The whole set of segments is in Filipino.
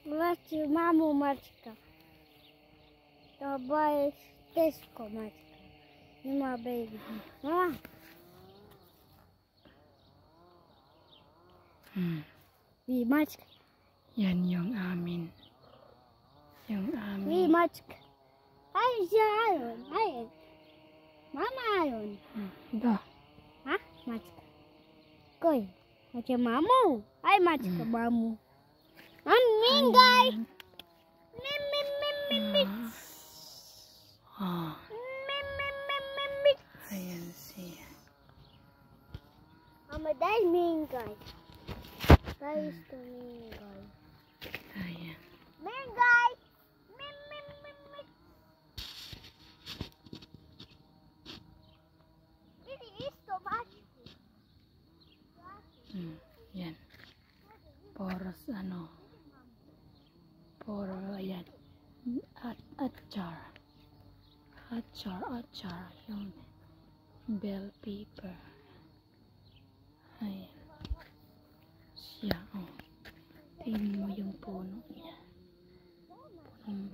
Machu mamu Mačka. To je Tesco Mačka. Nemá baby. Mama. Wie Mačka. Yan yung amin. Yung amin. Wie Mačka. Ay, siya ayon. Ay. Mama ayon. Da. Ha? Mačka. Koy. Macam mamu. Ay, Mačka mamu. Mingay. Mim. Mim. Ayan siya. Mama, dahil mingay. Guys, to mingay. Ayan. Mingay. Mim. Ini isto Mačka. Yan. Poros ano. Poro ayan. Achar. Yung bell pepper. Ayan. Siya, oh. Tingnan mo yung puno niya.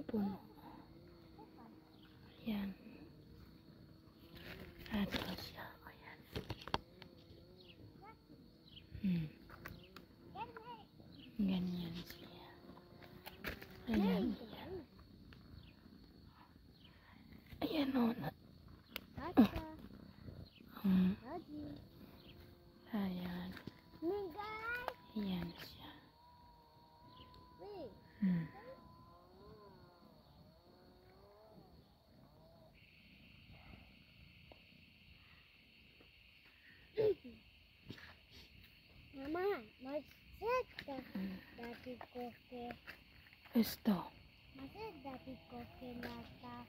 Puno. Ayan. Ito siya. Ayan. Ganyan siya. Ayan. Ayan o. Ayan. Ayan siya. Mama, maceta dati koke. Esto. Maceta dati koke nata.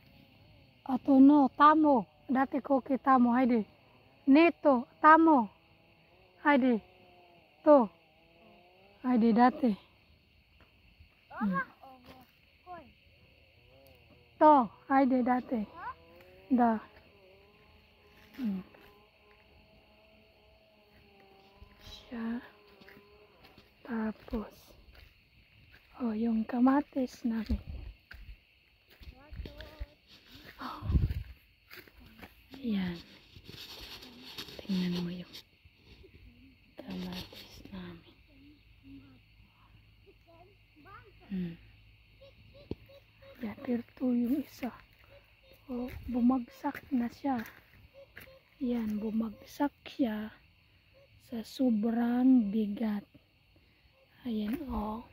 Ato no, tamo. Dati ko kitamo. Haydi. Neto, tamo. Haydi. To. Haydi dati. Koy. To. Haydi dati. Da. Siya. Tapos. Oh, yung kamatis namin. Yan. Tingnan mo yung kamatis namin. Yan, ito yung isa. Oh, bumagsak na siya. Yan, bumagsak siya sa sobrang bigat. Ayan, oh.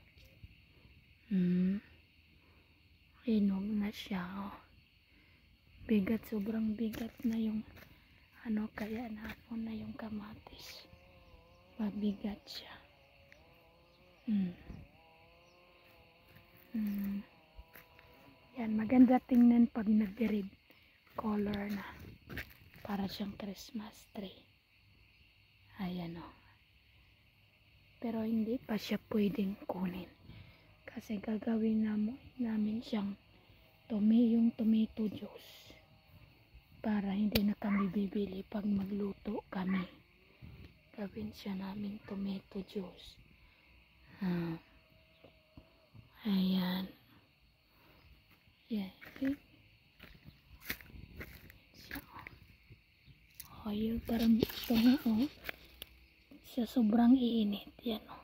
Hinog na siya, oh. Bigat, sobrang bigat na yung ano, kaya na ano na yung kamatis. Mabigat siya. Yan, maganda tingnan pag nag-red color na. Para siyang Christmas tree. Ayan, oh. Pero hindi pa siya pwedeng kunin. Kasi gagawin namin siyang yung tomato juice. Para hindi na kami bibili pag magluto kami. Gawin siya namin tomato juice. Ayan. Yan. Oh, yung parang ito nga, oh. Sa sobrang iinit. Yan, oh.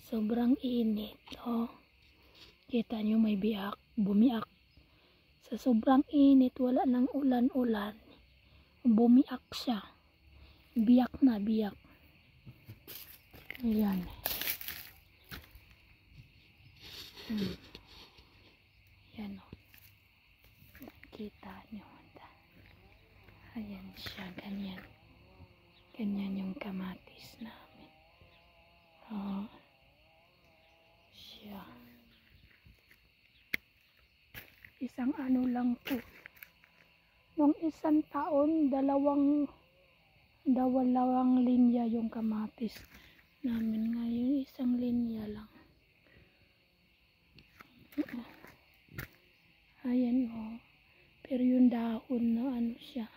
Sobrang init, oh. Kita nyo may bumiak. Sa sobrang init, wala nang ulan-ulan. Bumiak siya. Biyak na, biyak. Ayan. Yan, oh. Kita nyo. Ayan siya, ganyan. Ganyan yung kamatis namin. Oh. Siya. Isang ano lang po. Nung isang taon, dalawang linya yung kamatis namin. Ngayon, isang linya lang. Ayan, oh. Pero yung dahon na ano siya.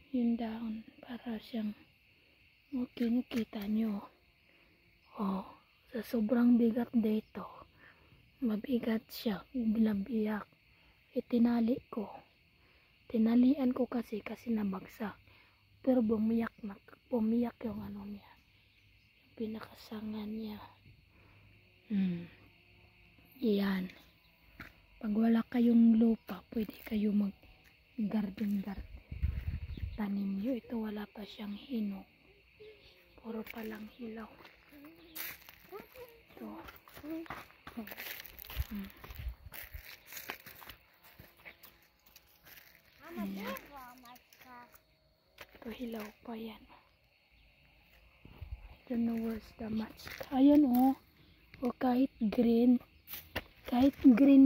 Yung dahon para siyang, okay, nakita nyo. Oh, sa sa sobrang bigat dito, mabigat siya, binabiyak. Itinali ko. Tinalian ko kasi nabagsak. Pero bumiyak yung ano niya. Pinakasangan niya. Yan. Pag wala kayong lupa, pwede kayo mag-garden. Tanim nyo. Ito wala pa siyang hinog. Puro palang hilaw. Ito. Ayan. Ito hilaw pa yan. I don't know where's the match. Ayan o. O kahit green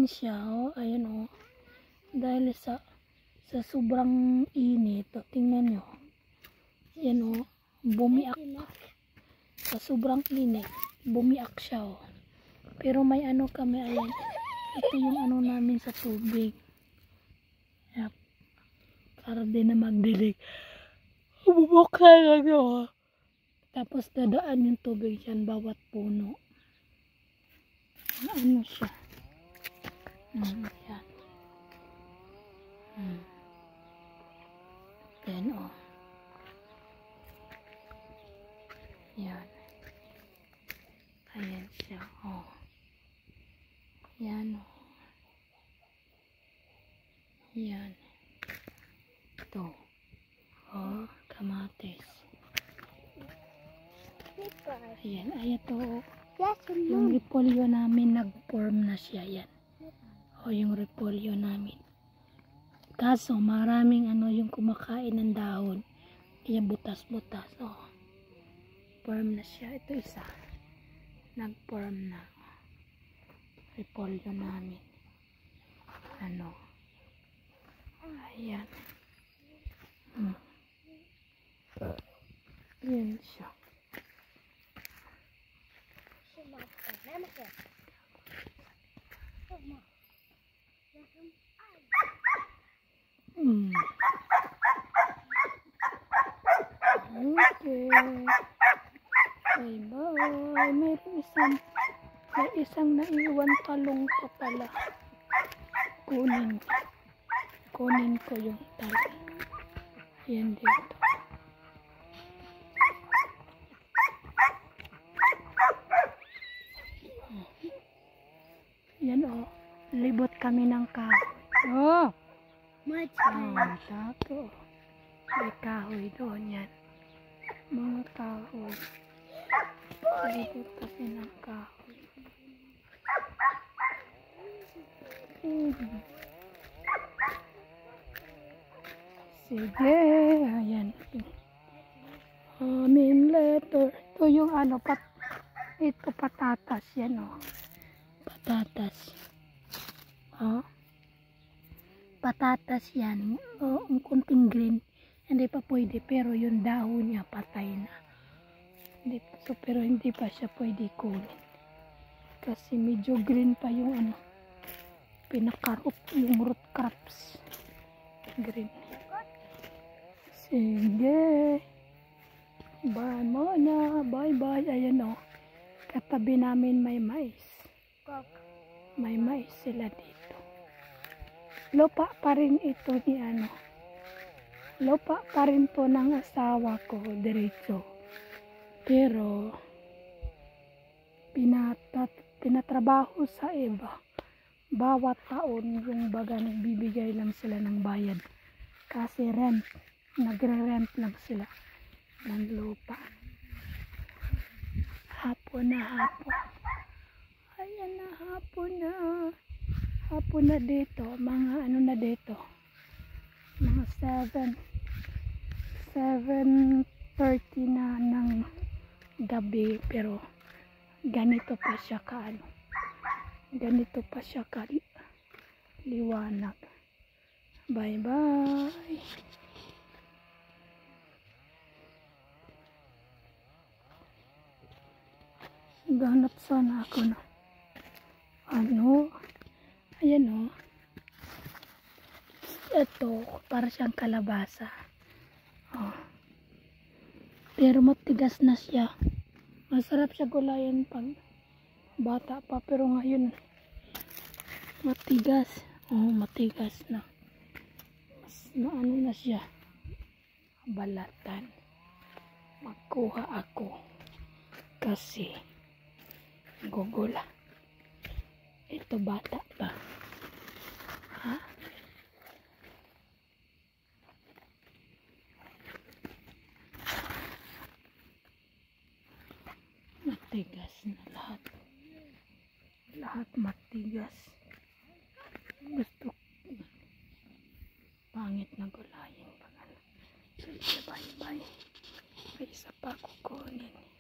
siya o. Ayan o. Dahil sa sobrang init. O, tingnan nyo. Ayan o. Bumiak. Sa sobrang init. Bumiak siya o. Pero may ano kami. Ayan. Ito yung ano namin sa tubig. Yep. Para din na magdilig. Bubuksan lang yun. Tapos dadaan yung tubig dyan bawat puno. Ano siya? Yan. Yan o. Yan. Ayan siya o. Yan o. Yan. Ito. O, kamatis. Ayan, ito. Yung repolyo namin, nag-form na siya. Yan. O, yung repolyo namin. Kaso, maraming ano yung kumakain ng dahon. Kaya butas-butas. O, form na siya. Ito isa. Nag-form na. Repolyo namin. Ano. Ayan. Ayan siya. Okay. Bye-bye. May isang naiwan talong pa pala. Kunin ko yung talong. Yan dito. Yan o. Libot kami ng kahoy. Oh! Sato. May kahoy doon yan. Mga kahoy. Libot kami ng kahoy. Sige. Ayan. Amin letter. Ito yung ano. Ito patatas. Yan o. Patatas. Oh. Patatas yan. Oh, ang kunting green. Hindi pa pwede. Pero yung dahon niya patay na. Pero hindi pa siya pwede kunin. Kasi medyo green pa yung ano. Pinaka-root. Yung root crops. Green. Sige. Bye muna. Bye-bye. Ayan o. Katabi namin may mais. May mais sila dito. Lupa pa rin ito ni ano. Lupa pa rin to ng asawa ko diretso. Pero pinatrabaho sa iba. Bawat taon yung baga nagbibigay lang sila ng bayad. Kasi rent. Nagre-rent lang sila ng lupa. Hapon na hapon. Ayan na, hapon na. Hapon na dito. Mga ano na dito. Mga 7:30 na ng gabi. Pero ganito pa siya ka ano. Ganito pa siya ka liwanag. Bye bye. Ganap sana ako na ano, ayan o. Ito, para siyang kalabasa. Oh. Pero matigas na siya. Masarap siya gulayan pag Bata pa pero ngayon matigas. Oh, matigas na. Mas ano na siya. Balatan. Magkuha ako. Kasi gugula. Ito bata pa. Ha? Matigas na lahat. Lahat matigas. Gusto pangit na gulayin pag ano. Sige, bye bye. May isa pa kukunin.